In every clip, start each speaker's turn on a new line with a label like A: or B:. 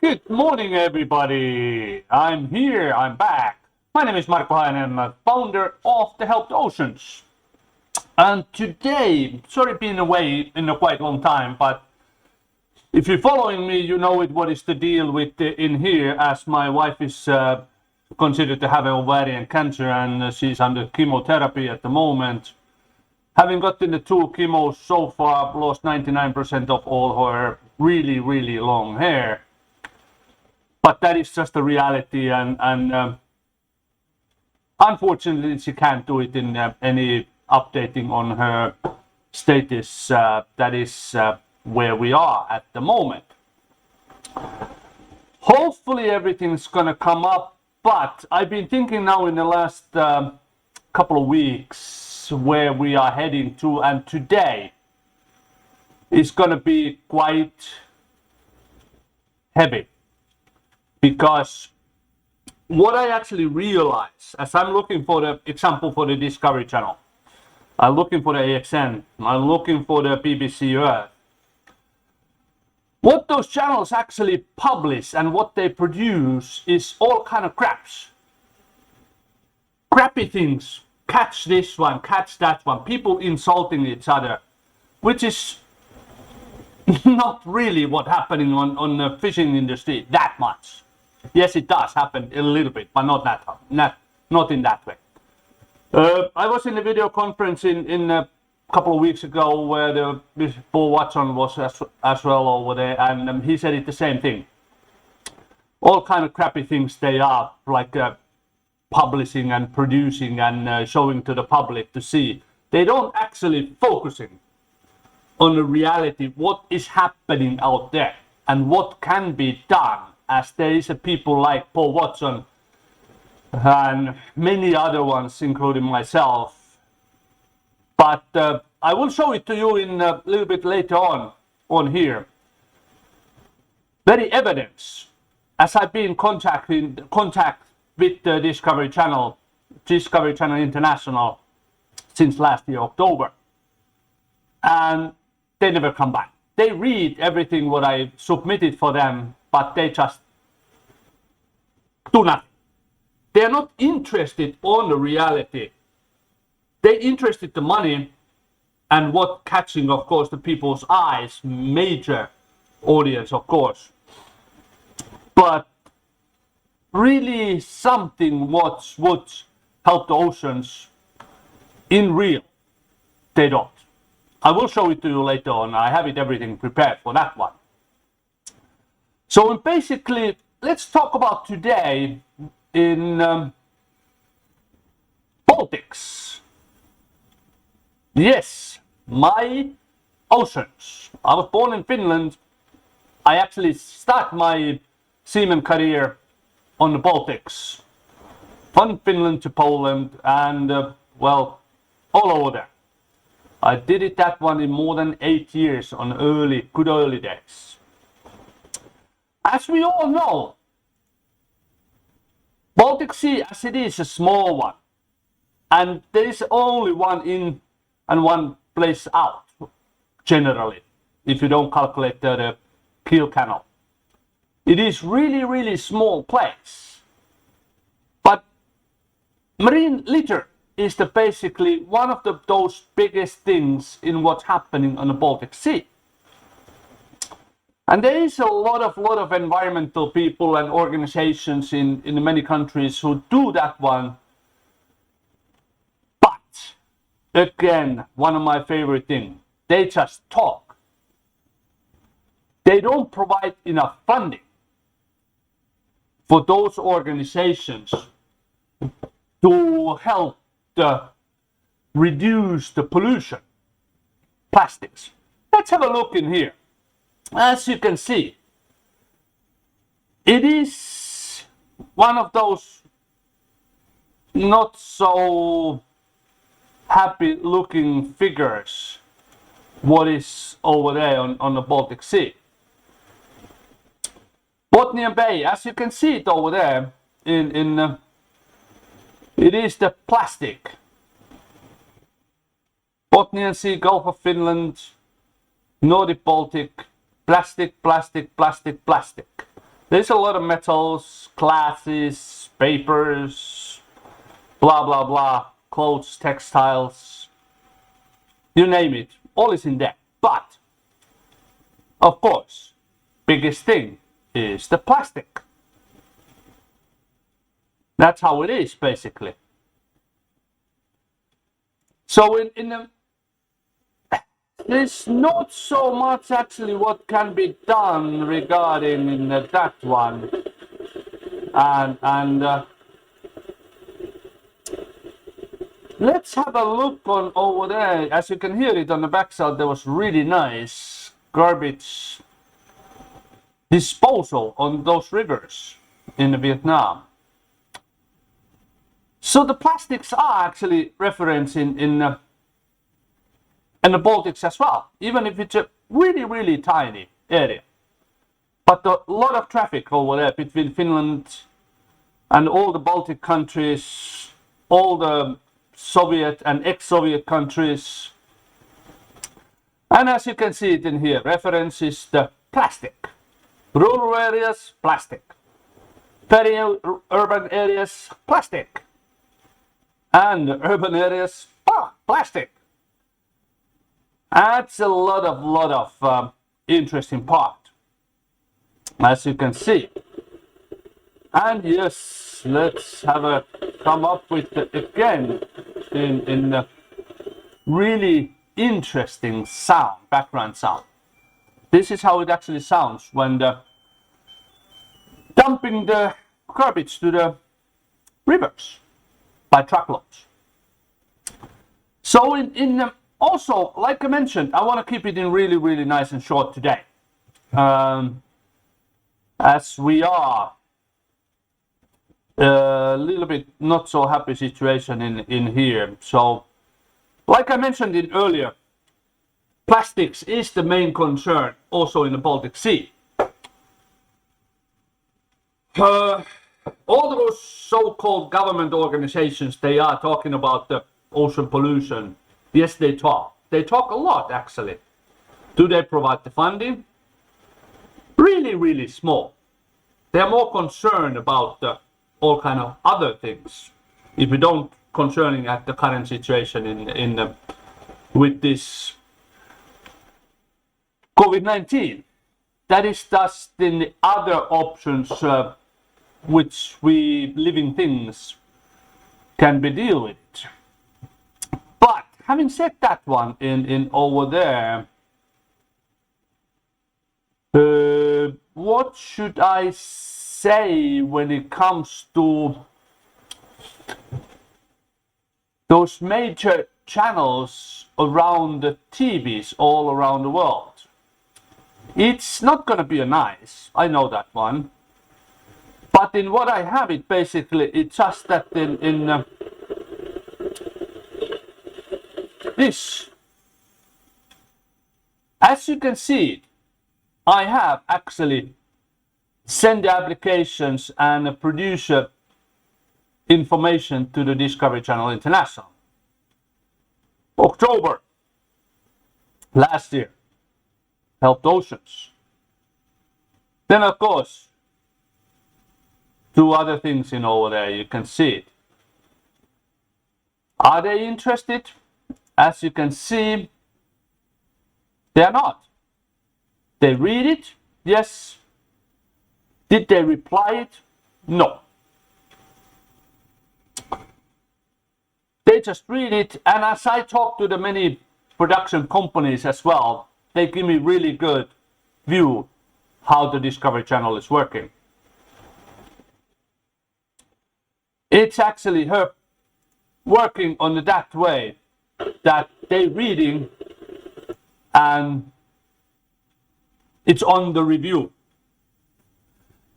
A: Good morning, everybody. I'm here. I'm back. My name is Marko Hainen, founder of The Helped Oceans. And today, sorry being away in a quite long time, but if you're following me, you know what is the deal with in here, as my wife is considered to have ovarian cancer and she's under chemotherapy at the moment. Having gotten the 2 chemos so far, lost 99% of all her really, really long hair. But that is just the reality, and unfortunately, she can't do it in any updating on her status. That is where we are at the moment. Hopefully, everything's gonna come up, but I've been thinking now in the last couple of weeks where we are heading to, and today is gonna be quite heavy. Because what I actually realize as I'm looking for the example for the Discovery Channel, I'm looking for the AXN, I'm looking for the BBC Earth, what those channels actually publish and what they produce is all kind of craps. Crappy things. Catch this one, catch that one, people insulting each other, which is not really what's happening on the fishing industry that much. Yes, it does happen a little bit, but not in that way. I was in a video conference in a couple of weeks ago where the Paul Watson was as well over there, and he said it the same thing. All kind of crappy things they are, like publishing and producing and showing to the public to see. They don't actually focusing on the reality, what is happening out there and what can be done, as there is a people like Paul Watson and many other ones, including myself. But I will show it to you in a little bit later on here. Very evidence, as I've been in contact with the Discovery Channel International since last year, October. And they never come back. They read everything what I submitted for them, but they just do nothing. They are not interested on the reality. They're interested in the money and what catching, of course, the people's eyes, major audience, of course. But really something what would help the oceans in real, they don't. I will show it to you later on. I have everything prepared for that one. So basically, let's talk about today in Baltics. Yes, my oceans. I was born in Finland. I actually start my seaman career on the Baltics, from Finland to Poland, and well, all over there. I did it that one in more than 8 years on good early days. As we all know, Baltic Sea as it is a small one, and there is only one in and one place out, generally, if you don't calculate the Kiel Canal. It is really, really small place. But marine litter is basically one of those biggest things in what's happening on the Baltic Sea. And there is a lot of environmental people and organizations in many countries who do that one. But again, one of my favorite things, they just talk. They don't provide enough funding for those organizations to help reduce the pollution. Plastics. Let's have a look in here. As you can see, it is one of those not so happy looking figures what is over there on the Baltic Sea. Botnian Bay, as you can see it over there it is the plastic. Botnian Sea, Gulf of Finland, Nordic Baltic, plastic, plastic, plastic, plastic. There's a lot of metals, glasses, papers, blah blah blah, clothes, textiles, you name it, all is in there. But of course, biggest thing is the plastic. That's how it is basically. So in the, there's not so much actually what can be done regarding that one, and let's have a look on over there. As you can hear it on the backside, there was really nice garbage disposal on those rivers in Vietnam. So the plastics are actually referenced in the Baltics as well, even if it's a really tiny area. But a lot of traffic over there between Finland and all the Baltic countries, all the Soviet and ex-Soviet countries. And as you can see it in here, reference is the plastic. Rural areas, plastic. Peri-urban areas, plastic. And urban areas, plastic. That's a lot of interesting part, as you can see. And yes, let's have a come up with again in a really interesting sound, background sound. This is how it actually sounds when dumping the garbage to the rivers by truckloads. So also, like I mentioned, I want to keep it in really nice and short today, as we are a little bit not so happy situation in here. So, like I mentioned in earlier, plastics is the main concern also in the Baltic Sea. All those so-called government organizations, they are talking about the ocean pollution. Yes, they talk. They talk a lot, actually. Do they provide the funding? Really small. They are more concerned about all kind of other things. If we don't concerning at the current situation with this COVID-19, that is just in the other options which we living things can be deal with it. But having said that one in over there, what should I say when it comes to those major channels around the TVs all around the world? It's not gonna be a nice, I know that one. But in what I have it basically, it's just that in this, as you can see, I have actually sent the applications and producer information to the Discovery Channel International. October last year, helped oceans. Then of course, two other things in over there, you can see it. Are they interested? As you can see, they are not. They read it, yes. Did they reply it? No. They just read it, and as I talk to the many production companies as well, they give me really good view how the Discovery Channel is working. It's actually her working on that way that they reading and it's on the review.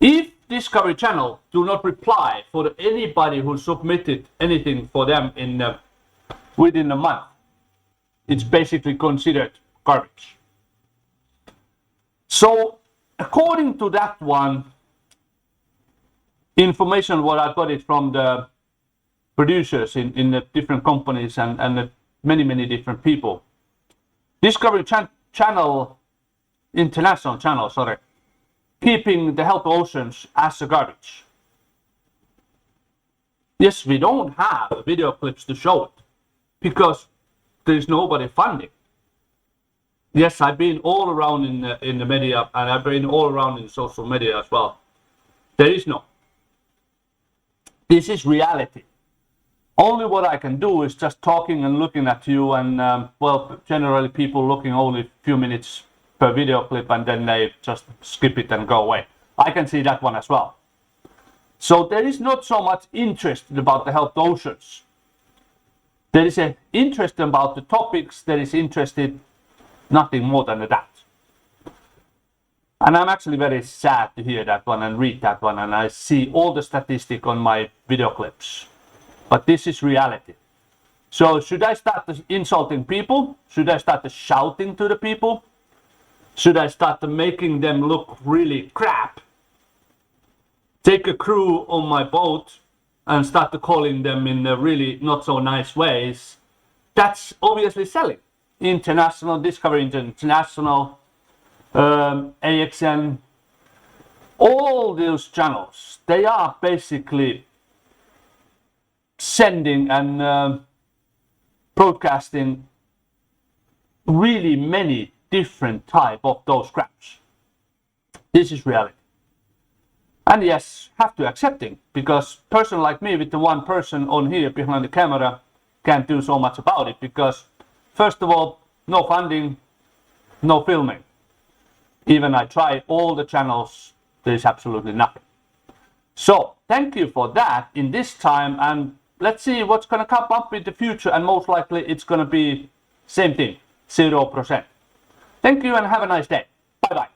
A: If Discovery Channel do not reply for anybody who submitted anything for them within a month, it's basically considered garbage. So according to that one, information what I got it from the producers in the different companies and many different people. Discovery Channel International Channel, sorry, keeping the healthy oceans as a garbage. Yes, we don't have video clips to show it because there's nobody funding. Yes, I've been all around in the media, and I've been all around in social media as well. There is no. This is reality. Only what I can do is just talking and looking at you, and well, generally people looking only a few minutes per video clip, and then they just skip it and go away. I can see that one as well. So there is not so much interest about the healthy oceans. There is an interest about the topics. There is interested nothing more than that. And I'm actually very sad to hear that one and read that one, and I see all the statistics on my video clips. But this is reality. So should I start insulting people? Should I start shouting to the people? Should I start making them look really crap? Take a crew on my boat and start calling them in really not so nice ways? That's obviously selling. International, Discovery International, AXN, all those channels, they are basically sending and broadcasting really many different type of those scraps. This is reality. And yes, have to accept it, because person like me with the one person on here behind the camera can't do so much about it, because first of all, no funding, no filming. Even I try all the channels, there is absolutely nothing. So thank you for that in this time, and let's see what's going to come up in the future, and most likely it's going to be same thing, 0%. Thank you and have a nice day. Bye bye.